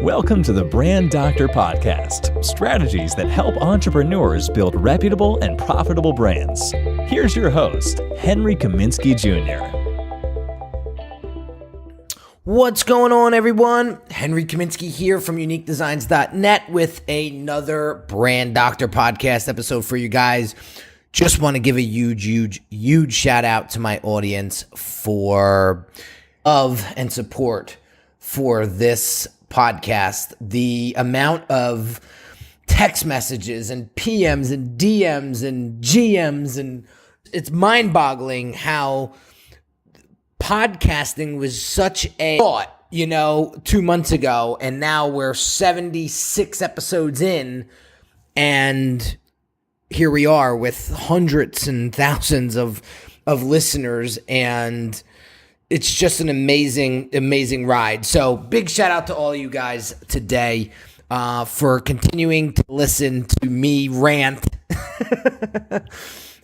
Welcome to the Brand Doctor Podcast, strategies that help entrepreneurs build reputable and profitable brands. Here's your host, Henry Kaminski Jr. What's going on, everyone? Henry Kaminski here from UniqueDesignz.net with another Brand Doctor Podcast episode for you guys. Just want to give a huge shout out to my audience for love and support for this podcast. The amount of text messages and PMs and DMs and GMs, and it's mind-boggling how podcasting was such a thought, 2 months ago, and now we're 76 episodes in, and here we are with hundreds and thousands of listeners, and it's just an amazing ride. So big shout out to all you guys today for continuing to listen to me rant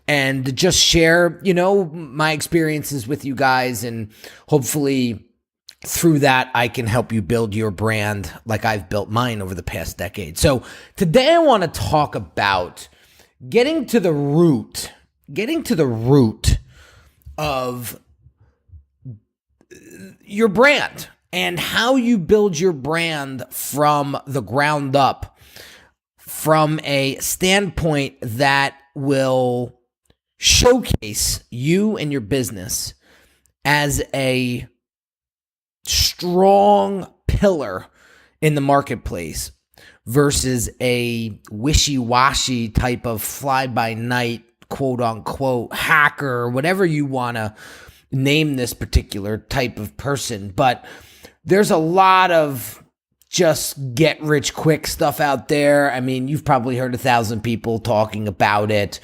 and just share, my experiences with you guys. And hopefully through that, I can help you build your brand like I've built mine over the past decade. So today I want to talk about getting to the root of your brand and how you build your brand from the ground up, from a standpoint that will showcase you and your business as a strong pillar in the marketplace versus a wishy-washy type of fly-by-night, quote-unquote, hacker, whatever you want to name this particular type of person. But there's a lot of just get-rich-quick stuff out there. I mean, you've probably heard 1,000 people talking about it.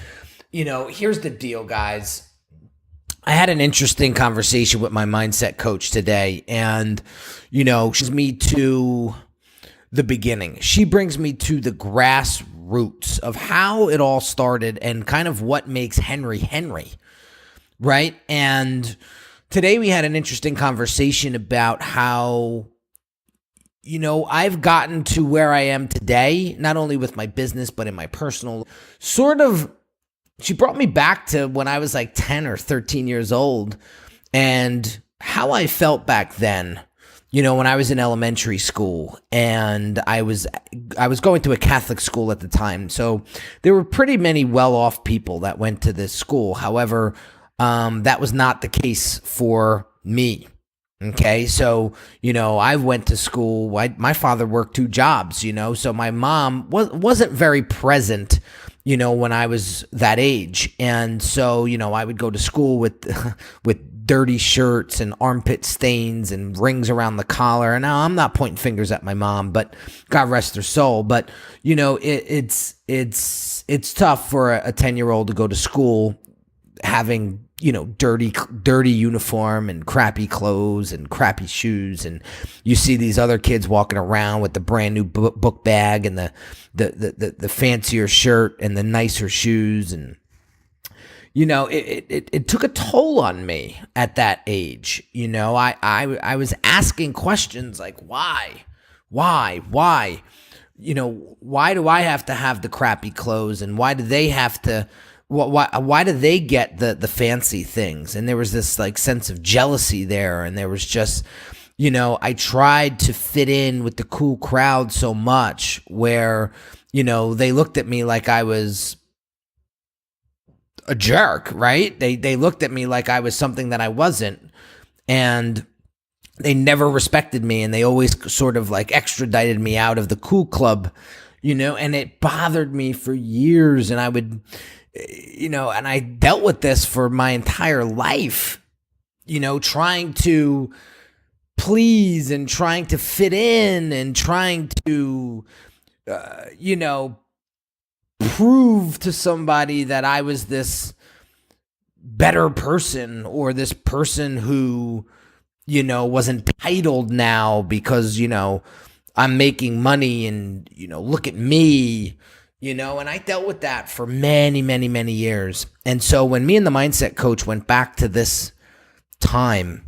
Here's the deal, guys. I had an interesting conversation with my mindset coach today, and, she brings me to the beginning. She brings me to the grassroots of how it all started and kind of what makes Henry, right? And today we had an interesting conversation about how, I've gotten to where I am today, not only with my business, but in my personal she brought me back to when I was like 10 or 13 years old and how I felt back then, when I was in elementary school, and I was going to a Catholic school at the time. So there were pretty many well-off people that went to this school. However, that was not the case for me. Okay. So, I went to school. My father worked 2 jobs, so my mom wasn't very present, when I was that age. And so, I would go to school with dirty shirts and armpit stains and rings around the collar. And now I'm not pointing fingers at my mom, but God rest her soul. But, it's tough for a 10-year-old to go to school having, dirty uniform and crappy clothes and crappy shoes. And you see these other kids walking around with the brand new book bag and the fancier shirt and the nicer shoes. And, it took a toll on me at that age. I was asking questions like, why? Why do I have to have the crappy clothes, and why do they have to, why do they get the fancy things? And there was this like sense of jealousy there. And there was just, I tried to fit in with the cool crowd so much where, they looked at me like I was a jerk, right? They looked at me like I was something that I wasn't. And they never respected me. And they always sort of like extradited me out of the cool club, and it bothered me for years. And I would, and I dealt with this for my entire life, trying to please and trying to fit in and trying to, prove to somebody that I was this better person, or this person who, was entitled now because, I'm making money and, look at me. And I dealt with that for many years. And so when me and the mindset coach went back to this time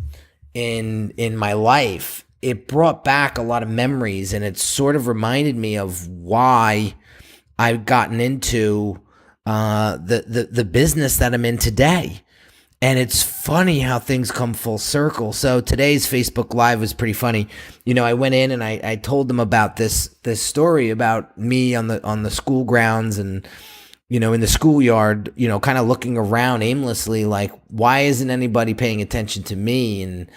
in my life, it brought back a lot of memories, and it sort of reminded me of why I've gotten into the business that I'm in today. And it's funny how things come full circle. So today's Facebook Live was pretty funny. I went in and I told them about this story about me on the school grounds and, in the schoolyard, kind of looking around aimlessly, like, why isn't anybody paying attention to me? And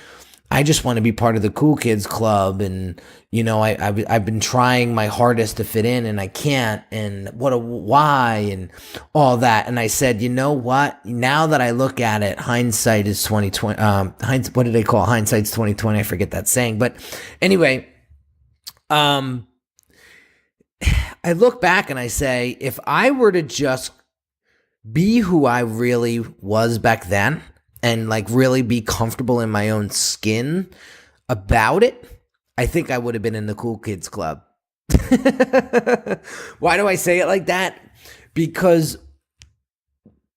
I just want to be part of the cool kids club. And, I've been trying my hardest to fit in and I can't. And why and all that. And I said, you know what? Now that I look at it, hindsight is 2020. What do they call it? Hindsight's 2020. I forget that saying. But anyway, I look back and I say, if I were to just be who I really was back then and like really be comfortable in my own skin about it, I think I would have been in the cool kids club. Why do I say it like that? Because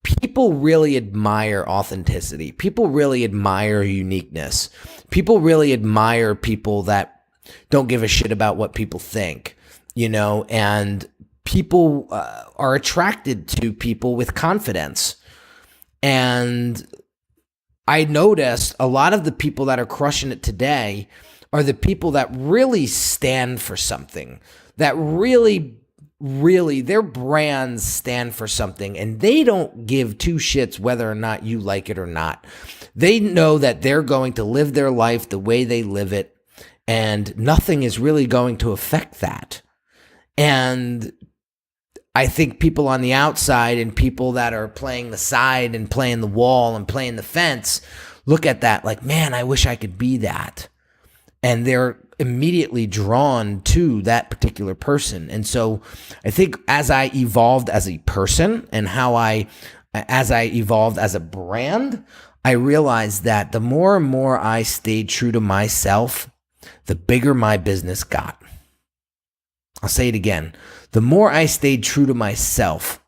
people really admire authenticity. People really admire uniqueness. People really admire people that don't give a shit about what people think, and people are attracted to people with confidence. And I noticed a lot of the people that are crushing it today are the people that really stand for something, that really, their brands stand for something, and they don't give two shits whether or not you like it or not. They know that they're going to live their life the way they live it, and nothing is really going to affect that. And I think people on the outside and people that are playing the side and playing the wall and playing the fence look at that like, man, I wish I could be that. And they're immediately drawn to that particular person. And so I think as I evolved as a person and as I evolved as a brand, I realized that the more and more I stayed true to myself, the bigger my business got. I'll say it again. The more I stayed true to myself,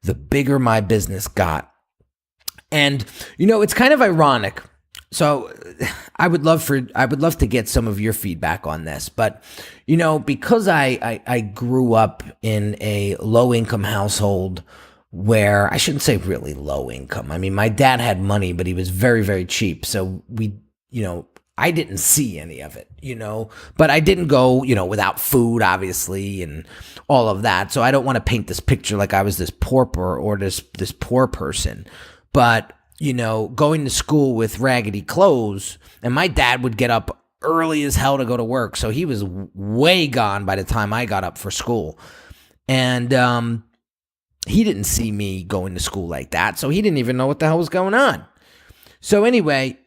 the bigger my business got. And, it's kind of ironic. So I would love to get some of your feedback on this, but because I grew up in a low income household where I shouldn't say really low income. I mean, my dad had money, but he was very, very cheap. So I didn't see any of it, but I didn't go, without food, obviously, and all of that. So I don't want to paint this picture like I was this pauper or this poor person, but going to school with raggedy clothes, and my dad would get up early as hell to go to work. So he was way gone by the time I got up for school. And he didn't see me going to school like that. So he didn't even know what the hell was going on. So anyway,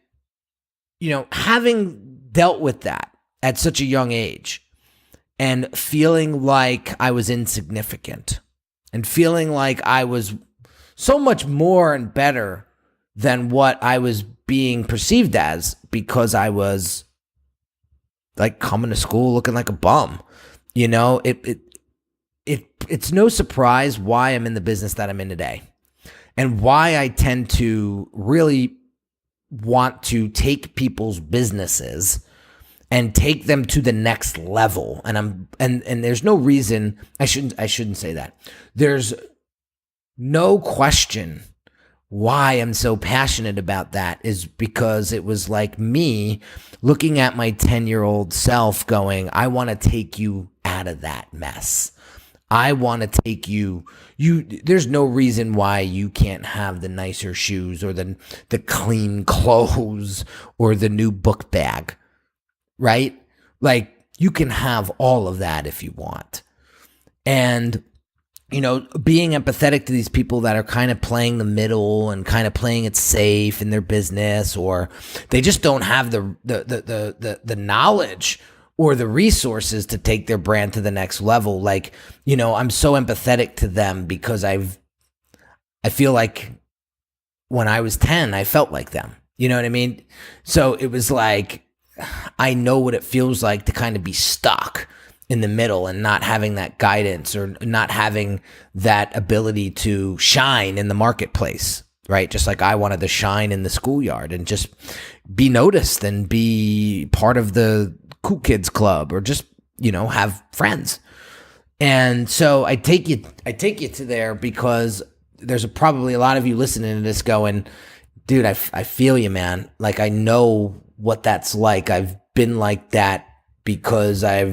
having dealt with that at such a young age and feeling like I was insignificant and feeling like I was so much more and better than what I was being perceived as because I was like coming to school looking like a bum. It's no surprise why I'm in the business that I'm in today and why I tend to really want to take people's businesses and take them to the next level. And there's no reason I shouldn't say that. There's no question why I'm so passionate about that is because it was like me looking at my 10-year-old self going, I want to take you out of that mess. I want to take you, there's no reason why you can't have the nicer shoes or the clean clothes or the new book bag, right? Like you can have all of that if you want. And being empathetic to these people that are kind of playing the middle and kind of playing it safe in their business, or they just don't have the knowledge or the resources to take their brand to the next level. Like, I'm so empathetic to them because I feel like when I was 10, I felt like them. You know what I mean? So it was like, I know what it feels like to kind of be stuck in the middle and not having that guidance or not having that ability to shine in the marketplace. right? Just like I wanted to shine in the schoolyard and just be noticed and be part of the cool kids club, or just, have friends. And so I take you to there because there's probably a lot of you listening to this going, dude, I feel you, man. Like, I know what that's like. I've been like that because I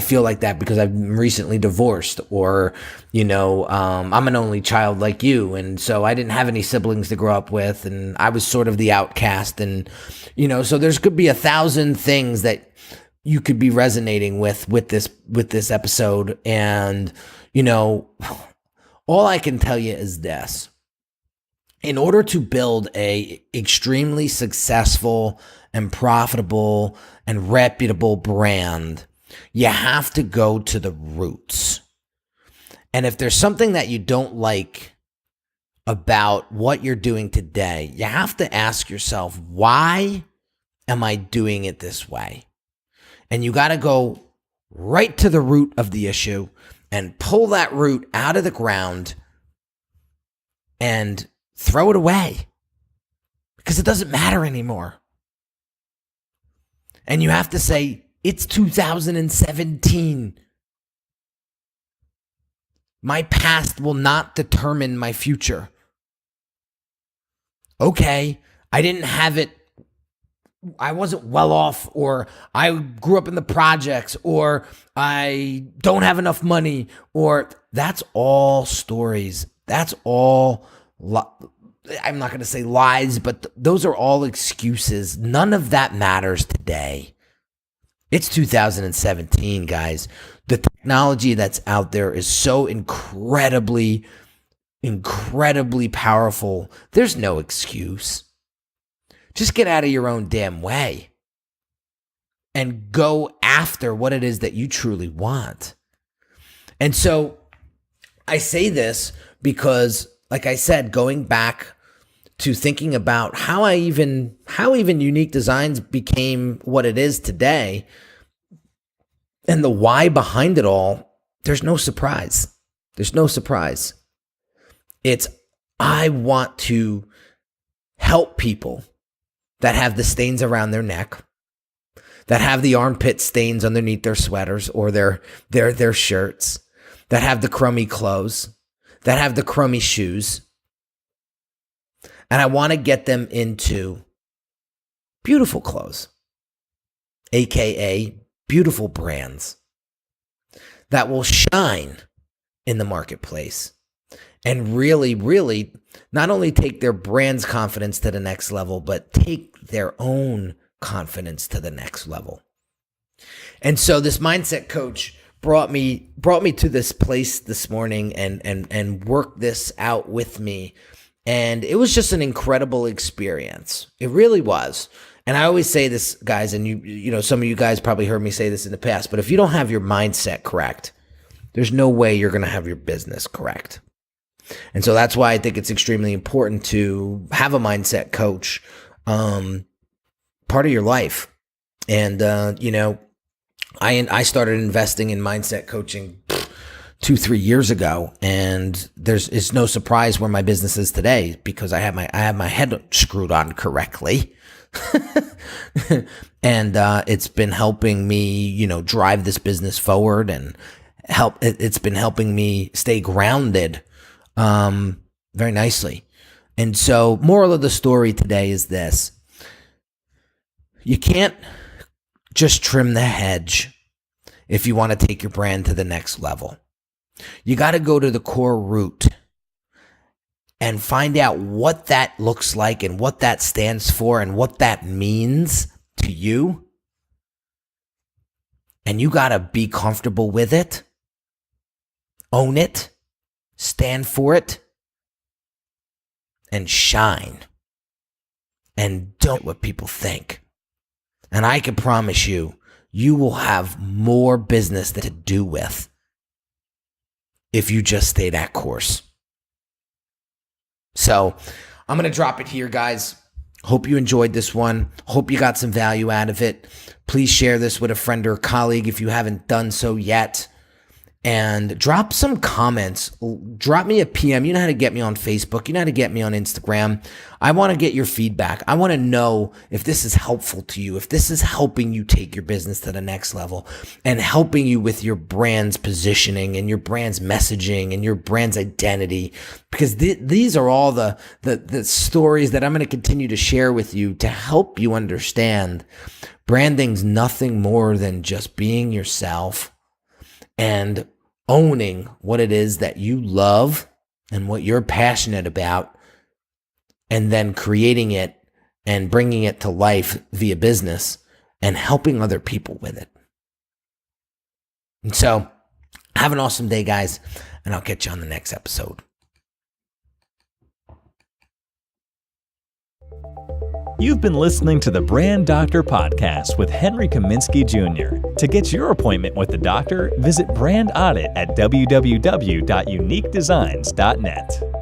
feel like that because I'm recently divorced, or, I'm an only child like you. And so I didn't have any siblings to grow up with, and I was sort of the outcast. And, so there's could be 1,000 things that you could be resonating with this episode. And, all I can tell you is this: in order to build a extremely successful and profitable and reputable brand, you have to go to the roots. And if there's something that you don't like about what you're doing today, you have to ask yourself, why am I doing it this way? And you got to go right to the root of the issue and pull that root out of the ground and throw it away, because it doesn't matter anymore. And you have to say, it's 2017. My past will not determine my future. Okay, I didn't have it. I wasn't well off, or I grew up in the projects, or I don't have enough money, or that's all stories. That's all, I'm not going to say lies, but those are all excuses. None of that matters today. It's 2017, guys. The technology that's out there is so incredibly powerful. There's no excuse. Just get out of your own damn way and go after what it is that you truly want. And so I say this because, like I said, going back to thinking about how even Unique Designz became what it is today, and the why behind it all, there's no surprise. There's no surprise. It's, I want to help people that have the stains around their neck, that have the armpit stains underneath their sweaters or their shirts, that have the crummy clothes, that have the crummy shoes. And I want to get them into beautiful clothes, aka beautiful brands that will shine in the marketplace and really, really not only take their brand's confidence to the next level, but take their own confidence to the next level. And so this mindset coach brought me to this place this morning and worked this out with me. And it was just an incredible experience. It really was. And I always say this, guys, and you know, some of you guys probably heard me say this in the past, but if you don't have your mindset correct, there's no way you're going to have your business correct. And so that's why I think it's extremely important to have a mindset coach, part of your life. And, you know, I started investing in mindset coaching 2-3 years ago, and it's no surprise where my business is today because I have my head screwed on correctly. And it's been helping me, you know, drive this business forward and it's been helping me stay grounded very nicely. And so moral of the story today is this: you can't just trim the hedge if you want to take your brand to the next level. You got to go to the core root and find out what that looks like and what that stands for and what that means to you. And you got to be comfortable with it, own it, stand for it, and shine. And don't what people think. And I can promise you, you will have more business to do with if you just stay that course. So I'm going to drop it here, guys. Hope you enjoyed this one. Hope you got some value out of it. Please share this with a friend or colleague if you haven't done so yet. and drop some comments. Drop me a PM. You know how to get me on Facebook. You know how to get me on Instagram. I want to get your feedback. I want to know if this is helpful to you, if this is helping you take your business to the next level and helping you with your brand's positioning and your brand's messaging and your brand's identity, because these are all the stories that I'm going to continue to share with you to help you understand branding's nothing more than just being yourself and owning what it is that you love and what you're passionate about, and then creating it and bringing it to life via business and helping other people with it. And so, have an awesome day, guys, and I'll catch you on the next episode. You've been listening to the Brand Doctor Podcast with Henry Kaminski Jr. To get your appointment with the doctor, visit Brand Audit at www.uniquedesigns.net.